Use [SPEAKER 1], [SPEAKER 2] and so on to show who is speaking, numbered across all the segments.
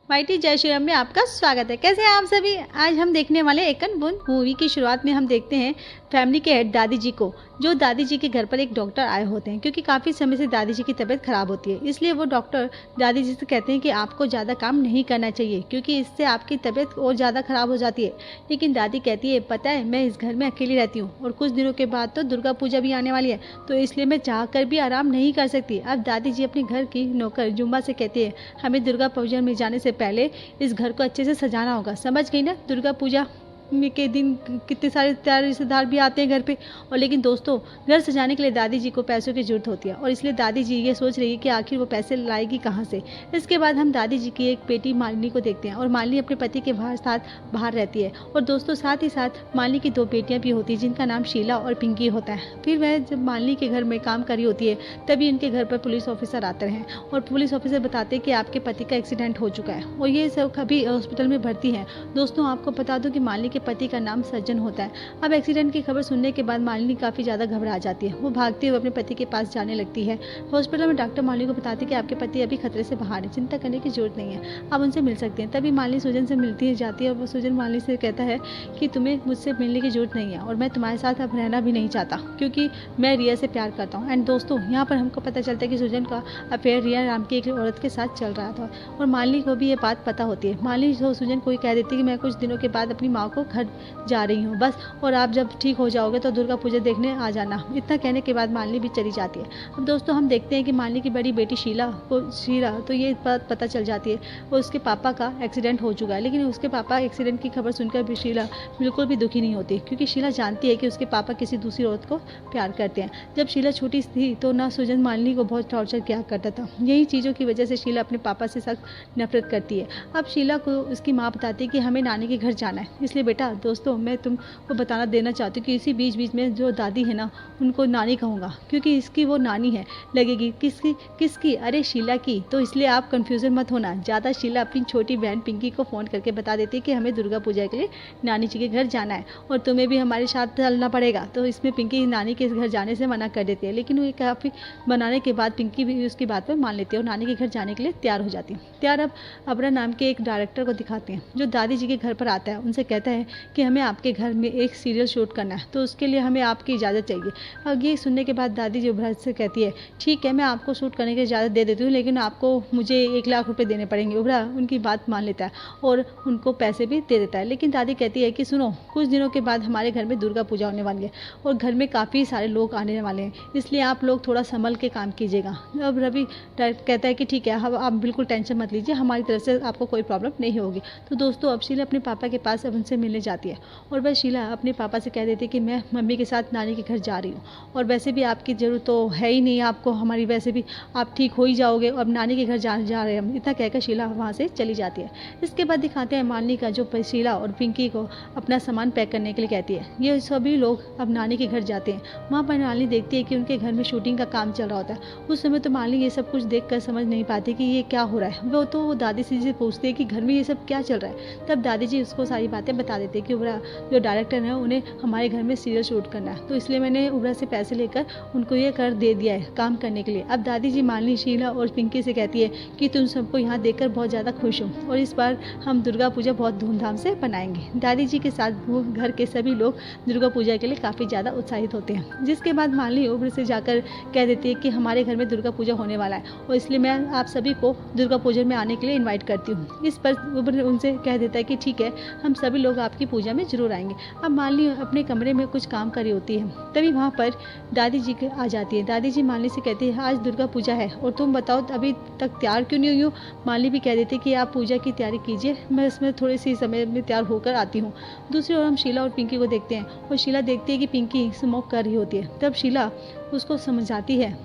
[SPEAKER 1] Mighty जय श्री राम में आपका स्वागत है। कैसे हैं आप सभी। आज हम देखने वाले एक अनबुन मूवी की शुरुआत में हम देखते हैं फैमिली के हेड दादी जी को, जो दादी जी के घर पर एक डॉक्टर आए होते हैं क्योंकि काफ़ी समय से दादी जी की तबीयत खराब होती है। इसलिए वो डॉक्टर दादी जी से कहते हैं कि आपको ज़्यादा काम नहीं करना चाहिए क्योंकि इससे आपकी तबीयत और ज़्यादा खराब हो जाती है। लेकिन दादी कहती है पता है मैं इस घर में अकेली रहती हूँ और कुछ दिनों के बाद तो दुर्गा पूजा भी आने वाली है, तो इसलिए मैं चाह कर भी आराम नहीं कर सकती। अब दादी जी अपने घर की नौकर जुम्मा से कहती है हमें दुर्गा पूजा में जाने से पहले इस घर को अच्छे से सजाना होगा। समझ गई ना, दुर्गा पूजा के दिन कितने सारे त्यार रिश्तेदार भी आते हैं घर पे। और लेकिन दोस्तों, घर सजाने के लिए दादी जी को पैसों की जरूरत होती है और इसलिए दादी जी ये सोच रही है कि आखिर वो पैसे लाएगी कहाँ से। इसके बाद हम दादी जी की एक बेटी मालिनी को देखते हैं और मालिनी अपने पति के बाहर रहती है। और दोस्तों साथ ही साथ मालिनी की 2 बेटियां भी होती है जिनका नाम शीला और पिंकी होता है। फिर वह जब मालिनी के घर में काम कर रही होती है तभी उनके घर पर पुलिस ऑफिसर आते हैं और पुलिस ऑफिसर बताते हैं कि आपके पति का एक्सीडेंट हो चुका है और ये सब अभी हॉस्पिटल में भर्ती है। दोस्तों आपको बता दूं कि मालिनी के पति का नाम सज्जन होता है। अब एक्सीडेंट की खबर सुनने के बाद मालिनी काफ़ी ज़्यादा घबरा जाती है। वो भागते हुए अपने पति के पास जाने लगती है। हॉस्पिटल में डॉक्टर मालिनी को बताती है कि आपके पति अभी खतरे से बाहर है, चिंता करने की जरूरत नहीं है, आप उनसे मिल सकते हैं। तभी मालिनी सुजन से मिलती है जाती है और वो सुजन मालिनी से कहता है कि तुम्हें मुझसे मिलने की जरूरत नहीं है और मैं तुम्हारे साथ अब रहना भी नहीं चाहता क्योंकि मैं रिया से प्यार करता हूँ। एंड दोस्तों यहाँ पर हमको पता चलता है कि सुजन का अफेयर रिया नाम की एक औरत के साथ चल रहा था और मालिनी को भी ये बात पता होती है। मालिनी सुजन को ही कह देती है कि मैं कुछ दिनों के बाद अपनी माँ को घर जा रही हूँ बस, और आप जब ठीक हो जाओगे तो दुर्गा पूजा देखने आ जाना। इतना कहने के बाद मालिनी भी चली जाती है। अब दोस्तों हम देखते हैं कि मालिनी की बड़ी बेटी शीला तो ये बात पता चल जाती है और उसके पापा का एक्सीडेंट हो चुका है। लेकिन उसके पापा एक्सीडेंट की खबर सुनकर भी शीला बिल्कुल भी दुखी नहीं होती क्योंकि शीला जानती है कि उसके पापा किसी दूसरी औरत को प्यार करते हैं। जब शीला छोटी थी तो ना सुजन मालिनी को बहुत टॉर्चर किया करता था। यही चीज़ों की वजह से शीला अपने पापा से सख्त नफरत करती है। अब शीला को उसकी माँ बताती है कि हमें नानी के घर जाना है, इसलिए बेटा दोस्तों मैं तुमको बताना देना चाहती हूँ कि इसी बीच में जो दादी है ना उनको नानी कहूँगा क्योंकि इसकी वो नानी है लगेगी। किसकी अरे शीला की। तो इसलिए आप कंफ्यूजन मत होना ज़्यादा। शीला अपनी छोटी बहन पिंकी को फ़ोन करके बता देती है कि हमें दुर्गा पूजा के लिए नानी जी के घर जाना है और तुम्हें भी हमारे साथ चलना पड़ेगा। तो इसमें पिंकी नानी के घर जाने से मना कर देती है, लेकिन वो काफ़ी बनाने के बाद पिंकी भी उसकी बात पर मान लेती है और नानी के घर जाने के लिए तैयार हो जाती है। तैयार अब अबरा नाम के एक डायरेक्टर को दिखाते हैं जो दादी जी के घर पर आता है। उनसे कहता है कि हमें आपके घर में एक सीरियल शूट करना है, तो उसके लिए हमें आपकी इजाज़त चाहिए। अब ये सुनने के बाद दादी जी उभरा से कहती है ठीक है मैं आपको शूट करने की इजाज़त दे देती हूँ, लेकिन आपको मुझे 1 लाख रुपए देने पड़ेंगे। उभरा उनकी बात मान लेता है और उनको पैसे भी दे देता है। लेकिन दादी कहती है कि सुनो, कुछ दिनों के बाद हमारे घर में दुर्गा पूजा होने वाली है और घर में काफ़ी सारे लोग आने वाले हैं, इसलिए आप लोग थोड़ा संभल के काम कीजिएगा। अब रवि कहता है कि ठीक है आप बिल्कुल टेंशन मत लीजिए, हमारी तरफ से आपको कोई प्रॉब्लम नहीं होगी। तो दोस्तों अब शीला अपने पापा के पास अब उनसे मिलने जाती है और वह शीला अपने पापा से कह देती है कि मैं मम्मी के साथ नानी के घर जा रही हूँ और वैसे भी आपकी ज़रूरत तो है ही नहीं आपको हमारी, वैसे भी आप ठीक हो ही जाओगे और नानी के घर जा रहे हैं हम। इतना कहकर शीला वहाँ से चली जाती है। इसके बाद दिखाते हैं मालिनी का जो शीला और पिंकी को अपना सामान पैक करने के लिए कहती है। ये सभी लोग अब नानी के घर जाते हैं। वहाँ पर मालिनी देखती है कि उनके घर में शूटिंग का काम चल रहा होता है। उस समय तो मालिनी ये सब कुछ देख कर समझ नहीं पाती कि ये क्या हो रहा है। वो दादी से पूछती है कि घर में ये सब क्या चल रहा है। तब दादी जी उसको सारी बातें बता देती है कि उबरा जो डायरेक्टर है उन्हें हमारे घर में सीरियल शूट करना है, तो इसलिए मैंने उबरा से पैसे लेकर उनको ये कर दे दिया है काम करने के लिए। अब दादी जी मालिनी, शीला और पिंकी से कहती है कि तुम सबको यहाँ देखकर बहुत ज़्यादा खुश हूँ और इस बार हम दुर्गा पूजा बहुत धूमधाम से बनाएंगे। दादी जी के साथ वो घर के सभी लोग दुर्गा पूजा के लिए काफ़ी ज़्यादा उत्साहित होते हैं। जिसके बाद मालिनी उब्र से जाकर कह देती है कि हमारे घर में दुर्गा पूजा होने वाला है और इसलिए मैं आप सभी को दुर्गा पूजा में आने के लिए इन्वाइट करती हूँ। इस पर उब्र उनसे कह देता है कि ठीक है हम सभी लोग आपकी पूजा में जरूर आएंगे। अब मालिनी अपने कमरे में कुछ काम कर रही होती है, तभी वहाँ पर दादी जी आ जाती है। दादी जी मालिनी से कहती है आज दुर्गा पूजा है और तुम बताओ अभी तक तैयार क्यों नहीं हुई हो। मालिनी भी कह देती है कि आप पूजा की तैयारी कीजिए, मैं इसमें थोड़ी सी समय में तैयार होकर आती हूँ। दूसरी ओर हम शीला और पिंकी को देखते हैं और शीला देखती है कि पिंकी स्मोक कर रही होती है। तब शीला उसको समझाती है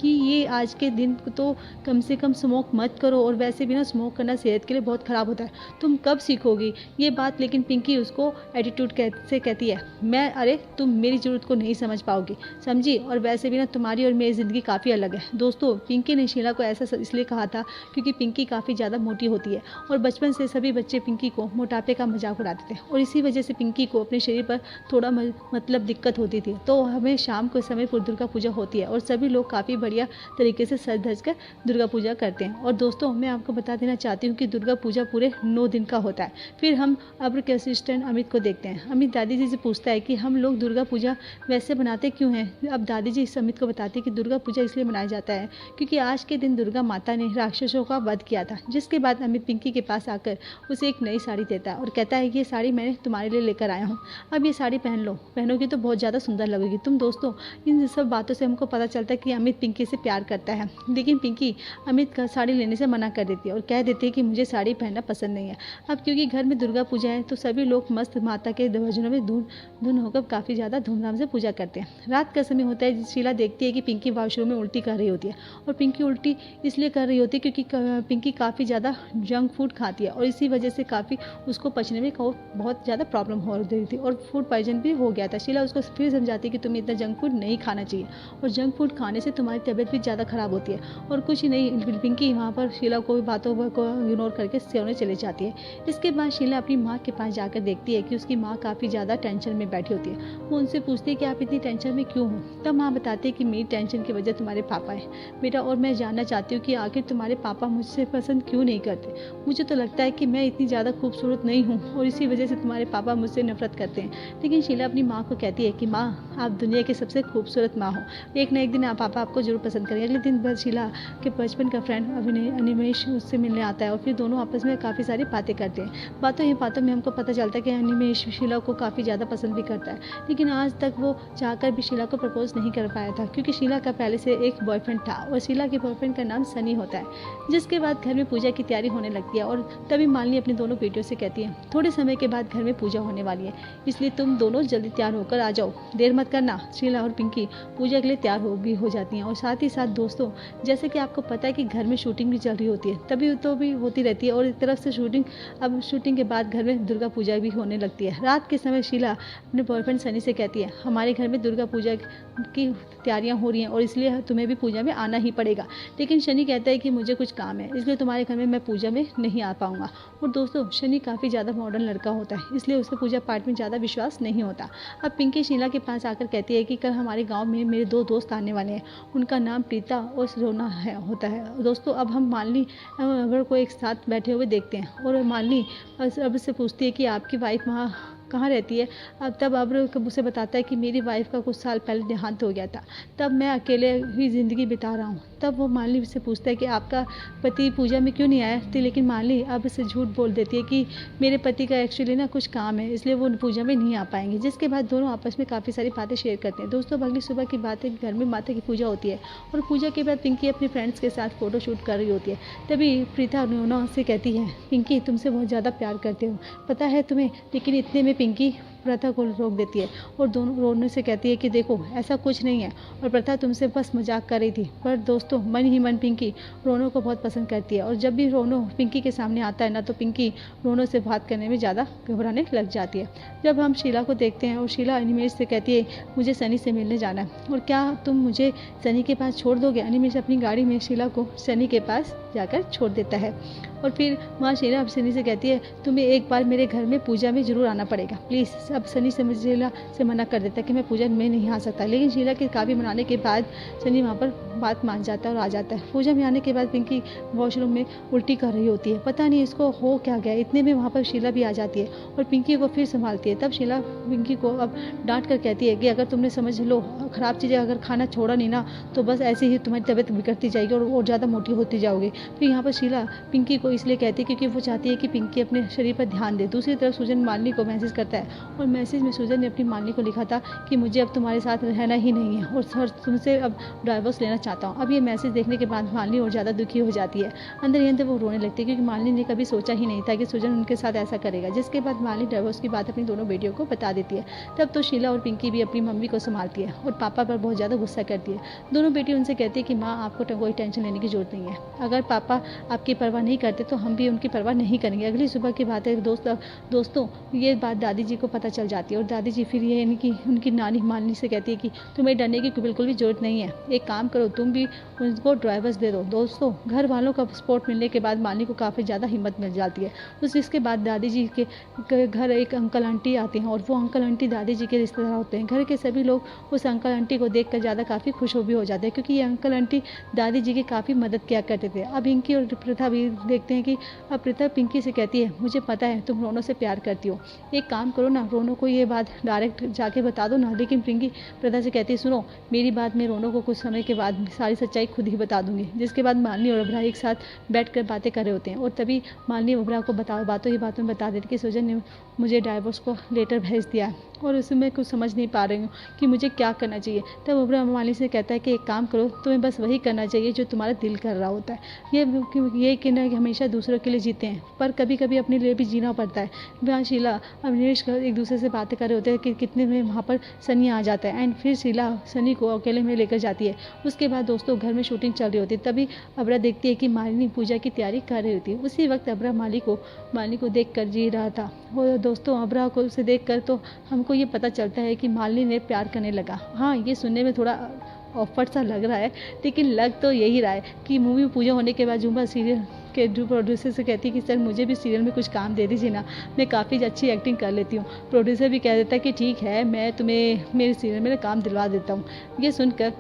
[SPEAKER 1] कि ये आज के दिन तो कम से कम स्मोक मत करो, और वैसे भी ना स्मोक करना सेहत के लिए बहुत ख़राब होता है, तुम कब सीखोगी ये बात। लेकिन पिंकी उसको एटीट्यूड से कहती है, मैं अरे तुम मेरी ज़रूरत को नहीं समझ पाओगी, समझी, और वैसे भी ना तुम्हारी और मेरी ज़िंदगी काफ़ी अलग है। दोस्तों, पिंकी ने शीला को ऐसा इसलिए कहा था क्योंकि पिंकी काफ़ी ज़्यादा मोटी होती है, और बचपन से सभी बच्चे पिंकी को मोटापे का मजाक उड़ाते थे, और इसी वजह से पिंकी को अपने शरीर पर थोड़ा मतलब दिक्कत होती थी। तो हमें शाम के समय पर दुर्गा पूजा होती है, और सभी लोग काफ़ी बढ़िया तरीके से सज धज कर दुर्गा पूजा करते हैं। और दोस्तों, मैं आपको बता देना चाहती हूँ कि दुर्गा पूजा पूरे 9 दिन का होता है। फिर हम अब्र के असिस्टेंट अमित को देखते हैं। अमित दादी जी से पूछता है कि हम लोग दुर्गा पूजा वैसे बनाते क्यों हैं। अब दादी जी अमित को बताती है कि दुर्गा पूजा इसलिए मनाया जाता है क्योंकि आज के दिन दुर्गा माता ने राक्षसों का वध किया था। जिसके बाद अमित पिंकी के पास आकर उसे एक नई साड़ी देता है और कहता है कि ये साड़ी मैंने तुम्हारे लिए लेकर आया हूँ, अब ये साड़ी पहन लो, पहनोगी तो बहुत ज़्यादा सुंदर लगेगी तुम। दोस्तों, इन सब बातों से हमको पता चलता है कि अमित पिंकी से प्यार करता है, लेकिन पिंकी अमित का साड़ी लेने से मना कर देती है और कह देती है कि मुझे साड़ी पहनना पसंद नहीं है। अब क्योंकि घर में दुर्गा पूजा है तो सभी लोग मस्त माता के भजनों में धुन होकर काफ़ी ज़्यादा धूमधाम से पूजा करते हैं। रात का समय होता है, शीला देखती है कि पिंकी वॉशरूम में उल्टी कर रही होती है, और पिंकी उल्टी इसलिए कर रही होती है क्योंकि पिंकी काफ़ी ज़्यादा जंक फूड खाती है, और इसी वजह से काफ़ी उसको पचने में बहुत ज़्यादा प्रॉब्लम हो रही थी, और फूड पॉइजन भी हो गया था। शीला उसको फिर समझाती है कि तुम्हें इतना जंक फूड नहीं खाना चाहिए, और जंक फूड खाने से तुम्हारी तबीयत भी ज़्यादा ख़राब होती है। और कुछ ही नहीं, पिंकी वहाँ पर शीला को बातों को इग्नोर करके सोने चली जाती है। इसके बाद शीला अपनी माँ के पास जाकर देखती है कि उसकी माँ काफ़ी ज़्यादा टेंशन में बैठी होती है। वो उनसे पूछती है कि आप इतनी टेंशन में क्यों हो। तब माँ बताती है कि मेरी टेंशन की वजह तुम्हारे पापा है बेटा, और मैं जानना चाहती हूँ कि आखिर तुम्हारे पापा मुझसे पसंद क्यों नहीं करते। मुझे तो लगता है कि मैं इतनी ज़्यादा खूबसूरत नहीं हूँ, और इसी वजह से तुम्हारे पापा मुझसे नफरत करते हैं। लेकिन शीला अपनी माँ को कहती है कि माँ, आप दुनिया की सबसे खूबसूरत माँ हो, एक ना एक दिन आप पापा आपको जरूर पसंद करेंगे। अगले दिन शीला के बचपन का फ्रेंड अनिमेश उससे मिलने आता है, और फिर दोनों आपस में काफ़ी सारी बातें करते हैं। बातों में हमको पता चलता है कि अनिमेश शीला को काफ़ी ज़्यादा पसंद भी करता है, लेकिन आज तक वो चाहकर भी शीला को प्रपोज नहीं कर पाया था क्योंकि शीला का पहले से एक बॉयफ्रेंड था, और शीला के बॉयफ्रेंड का नाम सनी होता है। जिसके बाद घर में पूजा की तैयारी होने लगती है, और तभी मालिनी अपनी दोनों बेटियों से कहती है, थोड़े समय के बाद घर में पूजा होने वाली है, इसलिए तुम दोनों जल्दी तैयार होकर आ जाओ, देर मत करना। शीला और पिंकी पूजा के लिए तैयार हो जाती हैं। और साथ ही साथ दोस्तों, जैसे कि आपको पता है कि घर में शूटिंग भी चल रही होती है, तभी तो भी होती रहती है, और एक तरफ से शूटिंग के बाद घर में दुर्गा पूजा भी होने लगती है। रात के समय शीला अपने बॉयफ्रेंड सनी से कहती है, हमारे घर में दुर्गा पूजा की तैयारियां हो रही हैं, और इसलिए तुम्हें भी पूजा में आना ही पड़ेगा। लेकिन शनि कहता है कि मुझे कुछ काम है, इसलिए तुम्हारे घर में मैं पूजा में नहीं आ पाऊंगा। और दोस्तों, शनि काफ़ी ज़्यादा मॉडर्न लड़का होता है, इसलिए उसे पूजा पाठ में ज़्यादा विश्वास नहीं होता। अब पिंकी शीला के पास आकर कहती है कि कल हमारे गाँव में मेरे 2 दोस्त आने वाले हैं, उनका नाम प्रीता और रोना होता है। दोस्तों, अब हम मालिनी अबर को एक साथ बैठे हुए देखते हैं, और मालिनी अब से पूछती है कि आपकी वाइफ वहाँ कहाँ रहती है। अब तब अब्र उसे बताता है कि मेरी वाइफ का कुछ साल पहले देहांत हो गया था, तब मैं अकेले ही ज़िंदगी बिता रहा हूँ। तब वो मालिनी से पूछता है कि आपका पति पूजा में क्यों नहीं आया थी, लेकिन मालिनी अब से झूठ बोल देती है कि मेरे पति का एक्चुअली ना कुछ काम है, इसलिए वो पूजा में नहीं आ पाएंगे। जिसके बाद दोनों आपस में काफ़ी सारी बातें शेयर करते हैं। दोस्तों, अगली सुबह की बात है कि घर में माता की पूजा होती है, और पूजा के बाद पिंकी अपने फ्रेंड्स के साथ फ़ोटो शूट कर रही होती है। तभी प्रीता रोना से कहती है, पिंकी तुमसे बहुत ज़्यादा प्यार करते हो, पता है तुम्हें। लेकिन इतने में पिंकी प्रथा को रोक देती है, और दोनों रोने से कहती है कि देखो ऐसा कुछ नहीं है, और प्रथा तुमसे बस मजाक कर रही थी। पर दोस्तों, मन ही मन पिंकी रोनो को बहुत पसंद करती है, और जब भी रोनो पिंकी के सामने आता है ना, तो पिंकी रोनो से बात करने में ज़्यादा घबराने लग जाती है। जब हम शीला को देखते हैं, और शीला अनिमेश से कहती है, मुझे सनी से मिलने जाना है, और क्या तुम मुझे सनी के पास छोड़ दोगे। अनिमेश अपनी गाड़ी में शीला को सनी के पास जाकर छोड़ देता है, और फिर वहाँ शीला अब सनी से कहती है, तुम्हें एक बार मेरे घर में पूजा में ज़रूर आना पड़ेगा प्लीज़। अब सनी शीला से मना कर देता है कि मैं पूजा में नहीं आ सकता, लेकिन शीला के काफ़ी मनाने के बाद सनी वहाँ पर बात मान जाता है और आ जाता है। पूजा में आने के बाद पिंकी वॉशरूम में उल्टी कर रही होती है, पता नहीं इसको हो क्या गया। इतने में वहाँ पर शीला भी आ जाती है, और पिंकी को फिर संभालती है। तब शीला पिंकी को अब डांट कर कहती है कि अगर तुमने समझ लो ख़राब चीज़ें अगर खाना छोड़ा नहीं ना, तो बस ऐसे ही तुम्हारी तबीयत बिगड़ती जाएगी और ज़्यादा मोटी होती जाओगी। फिर यहाँ पर शीला पिंकी को इसलिए कहती है क्योंकि वो चाहती है कि पिंकी अपने शरीर पर ध्यान दे। दूसरी तरफ सुजन मालिनी को मैसेज करता है, और और मैसेज में सुजन ने अपनी मालिनी को लिखा था कि मुझे अब तुम्हारे साथ रहना ही नहीं है और सर तुमसे अब डाइवोर्स लेना चाहता हूँ। अब ये मैसेज देखने के बाद मालिनी और ज़्यादा दुखी हो जाती है। अंदर ही अंदर वो रोने लगती है, क्योंकि मालिनी ने कभी सोचा ही नहीं था कि सुजन उनके साथ ऐसा करेगा। जिसके बाद मालिनी डाइवोर्स की बात अपनी दोनों बेटियों को बता देती है। तब तो शीला और पिंकी भी अपनी मम्मी को संभालती है और पापा पर बहुत ज़्यादा गुस्सा करती है। दोनों बेटी उनसे कहती है कि माँ आपको कोई टेंशन लेने की जरूरत नहीं है, अगर पापा आपकी परवाह नहीं करते तो हम भी उनकी परवाह नहीं करेंगे। अगली सुबह की बात है दोस्तों ये बात दादी जी को पता चल जाती है और दादी जी फिर ये उनकी नानी मालिनी से कहती है कि तुम्हें डरने की बिल्कुल भी जरूरत नहीं है, एक काम करो तुम भी उनको ड्राइवर्स दे दो। दोस्तों घर वालों का सपोर्ट मिलने के बाद मालिनी को काफ़ी ज़्यादा हिम्मत मिल जाती है। इसके बाद दादी जी के घर एक अंकल आंटी आते हैं और वो अंकल आंटी दादी जी के रिश्तेदार होते हैं। घर के सभी लोग उस अंकल आंटी को देख कर ज़्यादा काफ़ी खुश भी हो जाते हैं, क्योंकि ये अंकल आंटी दादी जी की काफ़ी मदद किया करते थे। अब पिंकी और प्रथा भी देखते हैं कि अब प्रथा पिंकी से कहती है मुझे पता है तुम रोनो से प्यार करती हो, एक काम करो ना रोनो को ये बात डायरेक्ट जाके बता दो ना। लेकिन पिंकी प्रथा से कहती है सुनो मेरी बात मैं रोनो को कुछ समय के बाद सारी सच्चाई खुद ही बता दूंगी। जिसके बाद मालिनी और अबरा एक साथ बैठकर बातें कर रहे होते हैं और तभी मालिनी अबरा को बातों में बता देती कि सुजन ने मुझे डाइवोर्स को लेटर भेज दिया और उसमें कुछ समझ नहीं पा रही हूँ कि मुझे क्या करना चाहिए। तब अबरा मालिनी से कहता है कि एक काम करो तुम्हें बस वही करना चाहिए जो तुम्हारा दिल कर रहा होता है। ये कहना कि हमेशा दूसरों के लिए जीते हैं पर कभी कभी अपने लिए भी जीना पड़ता है। वहाँ शीला अविनेश एक दूसरे से बातें कर रहे होते हैं कि कितने में वहाँ पर सनी आ जाता है एंड फिर शीला सनी को अकेले में लेकर जाती है। उसके बाद दोस्तों घर में शूटिंग चल रही होती है। तभी अबरा देखती है कि मालिनी पूजा की तैयारी कर रही होती है। उसी वक्त अबरा मालिनी को देख कर जी रहा था। और दोस्तों अबरा को उसे देख कर तो हमको ये पता चलता है कि मालिनी ने प्यार करने लगा। हाँ ये सुनने में थोड़ा ऑफर सा लग रहा है, लेकिन लग तो यही रहा है कि मूवी पूजा होने के बाद जुम्बा सीरियल के जो प्रोड्यूसर से कहती है कि सर मुझे भी सीरियल में कुछ काम दे दीजिए ना, मैं काफ़ी अच्छी एक्टिंग कर लेती हूँ। प्रोड्यूसर भी कह देता है कि ठीक है मैं तुम्हें मेरे सीरियल में काम दिलवा देता हूँ। ये सुनकर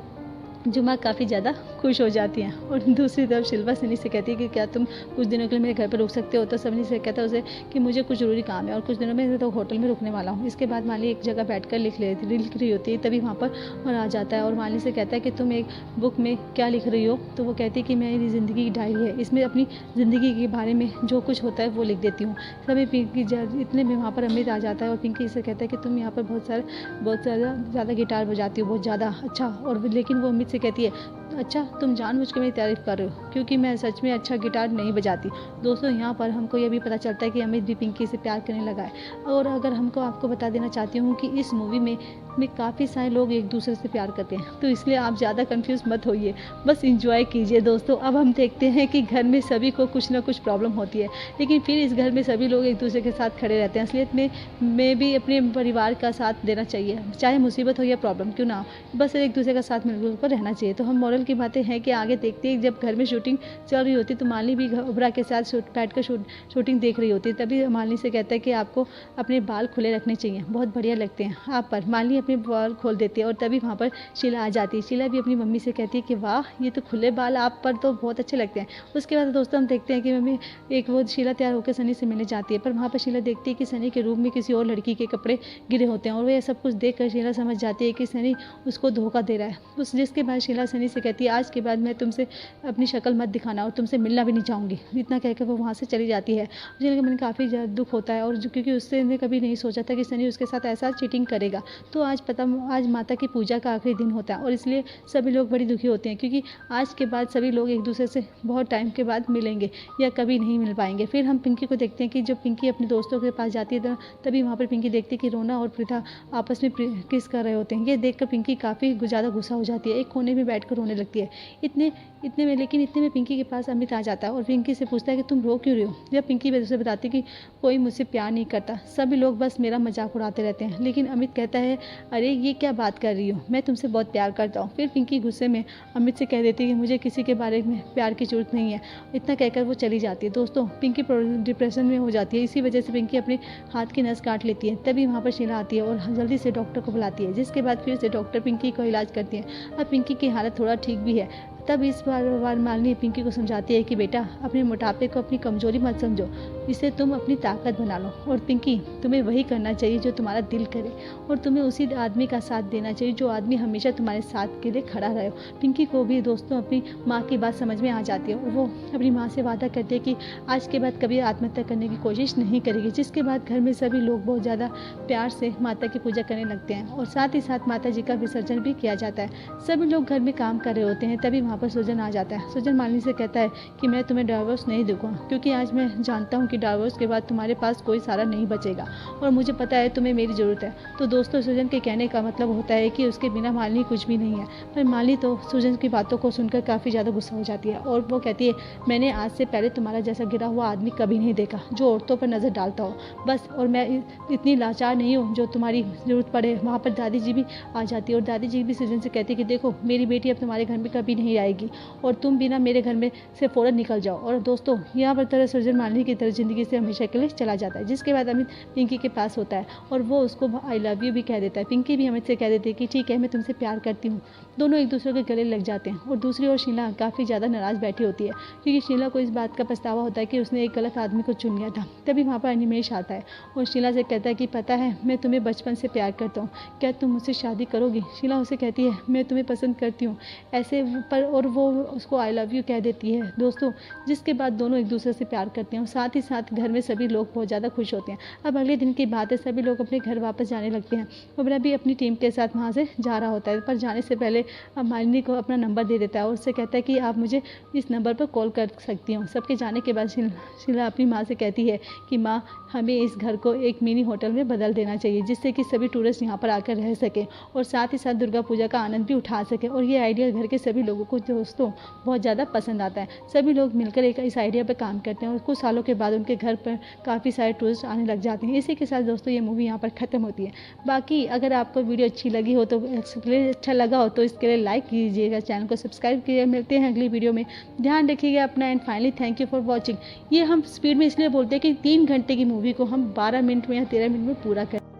[SPEAKER 1] जुमा काफ़ी ज़्यादा खुश हो जाती हैं और दूसरी तरफ शिल्पा सनी से कहती है कि क्या तुम कुछ दिनों के लिए मेरे घर पर रुक सकते हो। तो सनी से कहता है उसे कि मुझे कुछ ज़रूरी काम है और कुछ दिनों में तो होटल में रुकने वाला हूँ। इसके बाद माली एक जगह बैठकर लिख रही होती है। तभी वहाँ पर और आ जाता है और माली से कहता है कि तुम एक बुक में क्या लिख रही हो। तो वो कहती है कि मेरी ज़िंदगी की डायरी है, इसमें अपनी ज़िंदगी के बारे में जो कुछ होता है वो लिख देती हूँ। तभी पिंकी इतने में वहाँ पर अमित आ जाता है और पिंकी से कहता है कि तुम यहाँ पर बहुत ज़्यादा गिटार बजाती हो, बहुत ज़्यादा अच्छा। और लेकिन वो अमित से कहती है अच्छा तुम जानबूझ के मेरी तारीफ़ कर रहे हो क्योंकि मैं सच में अच्छा गिटार नहीं बजाती। दोस्तों यहाँ पर हमको ये भी पता चलता है कि अमित भी पिंकी से प्यार करने लगा है। और अगर आपको बता देना चाहती हूँ कि इस मूवी में काफ़ी सारे लोग एक दूसरे से प्यार करते हैं, तो इसलिए आप ज़्यादा कंफ्यूज मत होइए, बस इंजॉय कीजिए। दोस्तों अब हम देखते हैं कि घर में सभी को कुछ ना कुछ प्रॉब्लम होती है, लेकिन फिर इस घर में सभी लोग एक दूसरे के साथ खड़े रहते हैं। असलियत में भी अपने परिवार का साथ देना चाहिए, चाहे मुसीबत हो या प्रॉब्लम क्यों ना हो, बस एक दूसरे का साथ मिलजुल कर रहना चाहिए। तो हम मॉरल की बातें हैं कि आगे देखते हैं जब घर में शूटिंग चल रही होती तो मालिनी भी अबरा के साथ बैठ कर शूटिंग देख रही होती है। तभी मालिनी से कहता है कि आपको अपने बाल खुले रखने चाहिए, बहुत बढ़िया लगते हैं आप पर। मालिनी अपने बाल खोल देती है और तभी वहाँ पर शीला आ जाती है। शीला भी अपनी मम्मी से कहती है कि वाह ये तो खुले बाल आप पर तो बहुत अच्छे लगते हैं। उसके बाद दोस्तों हम देखते हैं कि मम्मी वो शीला तैयार होकर सनी से मिलने जाती है, पर वहाँ पर शीला देखती है कि सनी के रूम में किसी और लड़की के कपड़े गिरे होते हैं और वह सब कुछ देख कर शीला समझ जाती है कि सनी उसको धोखा दे रहा है। जिसके बाद शीला सनी से कहती है आज के बाद मैं तुमसे अपनी शक्ल मत दिखाना और तुमसे मिलना भी नहीं चाहूँगी। इतना कहकर वो वहाँ से चली जाती है। मुझे मन काफ़ी दुख होता है और क्योंकि उससे कभी नहीं सोचा था कि सनी उसके साथ ऐसा चीटिंग करेगा। तो आज माता की पूजा का आखिरी दिन होता है और इसलिए सभी लोग बड़ी दुखी होते हैं क्योंकि आज के बाद सभी लोग एक दूसरे से बहुत टाइम के बाद मिलेंगे या कभी नहीं मिल पाएंगे। फिर हम पिंकी को देखते हैं कि जब पिंकी अपने दोस्तों के पास जाती है तभी वहाँ पर पिंकी देखती है कि रोना और प्रथा आपस में किस कर रहे होते हैं। ये देखकर पिंकी काफ़ी ज़्यादा गुस्सा हो जाती है, एक कोने में बैठ कर रोने लगती है। इतने में पिंकी के पास अमित आ जाता है और पिंकी से पूछता है कि तुम रो क्यों रही हो। जब पिंकी उसे बताती कि कोई मुझसे प्यार नहीं करता, सभी लोग बस मेरा मजाक उड़ाते रहते हैं। लेकिन अमित कहता है अरे ये क्या बात कर रही हो, मैं तुमसे बहुत प्यार करता हूँ। फिर पिंकी गुस्से में अमित से कह देती है कि मुझे किसी के बारे में प्यार की जरूरत नहीं है। इतना कहकर वो चली जाती है। दोस्तों पिंकी डिप्रेशन में हो जाती है, इसी वजह से पिंकी अपने हाथ की नस काट लेती है। तभी वहाँ पर शीला आती है और जल्दी से डॉक्टर को बुलाती है, जिसके बाद फिर से डॉक्टर पिंकी का इलाज करती है। अब पिंकी की हालत थोड़ा ठीक भी है। तब इस बार मालिनी पिंकी को समझाती है कि बेटा अपने मोटापे को अपनी कमजोरी मत समझो, इसे तुम अपनी ताकत बना लो। और पिंकी, तुम्हें वही करना चाहिए जो तुम्हारा दिल करे, और तुम्हें उसी आदमी का साथ देना चाहिए जो आदमी हमेशा तुम्हारे साथ के लिए खड़ा रहे। पिंकी को भी दोस्तों अपनी माँ की बात समझ में आ जाती है और वो अपनी माँ से वादा करती है कि आज के बाद कभी आत्महत्या करने की कोशिश नहीं करेगी। जिसके बाद घर में सभी लोग बहुत ज़्यादा प्यार से माता की पूजा करने लगते हैं और साथ ही साथ माता जी का विसर्जन भी किया जाता है। सभी लोग घर में काम कर रहे होते हैं, तभी वहाँ पर सुजन आ जाता है। सुजन मालिनी से कहता है कि मैं तुम्हें डाइवोर्स नहीं दूंगा, क्योंकि आज मैं जानता हूँ कि डाइवोर्स के बाद तुम्हारे पास कोई सहारा नहीं बचेगा और मुझे पता है तुम्हें मेरी ज़रूरत है। तो दोस्तों, सुजन के कहने का मतलब होता है कि उसके बिना मालिनी कुछ भी नहीं है। पर मालिनी तो सुजन की बातों को सुनकर काफ़ी ज़्यादा गुस्सा हो जाती है और वो कहती है, मैंने आज से पहले तुम्हारा जैसा गिरा हुआ आदमी कभी नहीं देखा जो औरतों पर नज़र डालता हो बस। और मैं इतनी लाचार नहीं हूँ जो तुम्हारी ज़रूरत पड़े। वहाँ पर दादी जी भी आ जाती है और दादी जी भी सुजन से कहती है कि देखो, मेरी बेटी अब तुम्हारे घर में कभी नहीं आएगी और तुम भी ना मेरे घर में से फ़ौरन निकल जाओ। और दोस्तों, यहाँ पर तरह सुजन मालिनी की तरह ज़िंदगी से हमेशा के लिए चला जाता है। जिसके बाद अमित पिंकी के पास होता है और वो उसको आई लव यू भी कह देता है। पिंकी भी अमित से कह देती है कि ठीक है, मैं तुमसे प्यार करती हूँ। दोनों एक दूसरे के गले लग जाते हैं। और दूसरी ओर शीला काफ़ी ज़्यादा नाराज़ बैठी होती है, क्योंकि शीला को इस बात का पछतावा होता है कि उसने एक गलत आदमी को चुन लिया था। तभी वहाँ पर अनिमेष आता है और शीला से कहता है कि पता है, मैं तुम्हें बचपन से प्यार करता हूँ, क्या तुम मुझसे शादी करोगी? शीला उसे कहती है, मैं तुम्हें पसंद करती हूँ ऐसे पर, और वो उसको आई लव यू कह देती है दोस्तों। जिसके बाद दोनों एक दूसरे से प्यार करते हैं और साथ ही साथ घर में सभी लोग बहुत ज़्यादा खुश होते हैं। अब अगले दिन की बात है, सभी लोग अपने घर वापस जाने लगते हैं। उबरा भी अपनी टीम के साथ वहाँ से जा रहा होता है, पर जाने से पहले अब मालिनी को अपना नंबर दे देता है और उससे कहता है कि आप मुझे इस नंबर पर कॉल कर सकती हूँ। सबके जाने के बाद शीला अपनी माँ से कहती है कि माँ, हमें इस घर को एक मिनी होटल में बदल देना चाहिए, जिससे कि सभी टूरिस्ट यहाँ पर आकर रह सके और साथ ही साथ दुर्गा पूजा का आनंद भी उठा सके। और ये आइडिया घर के सभी लोगों को दोस्तों बहुत ज़्यादा पसंद आता है। सभी लोग मिलकर इस आइडिया पर काम करते हैं और कुछ सालों के बाद उनके घर पर काफ़ी सारे टूरिस्ट आने लग जाते हैं। इसी के साथ दोस्तों ये मूवी यहाँ पर ख़त्म होती है। बाकी अगर आपको वीडियो अच्छी लगी हो तो अच्छा लगा हो तो इसके लिए लाइक कीजिएगा, चैनल को सब्सक्राइब कीजिएगा। मिलते हैं अगली वीडियो में, ध्यान रखिएगा अपना। And finally thank you for watching. ये हम स्पीड में इसलिए बोलते हैं कि 3 घंटे की मूवी को हम 12 मिनट में या 13 मिनट में पूरा करें।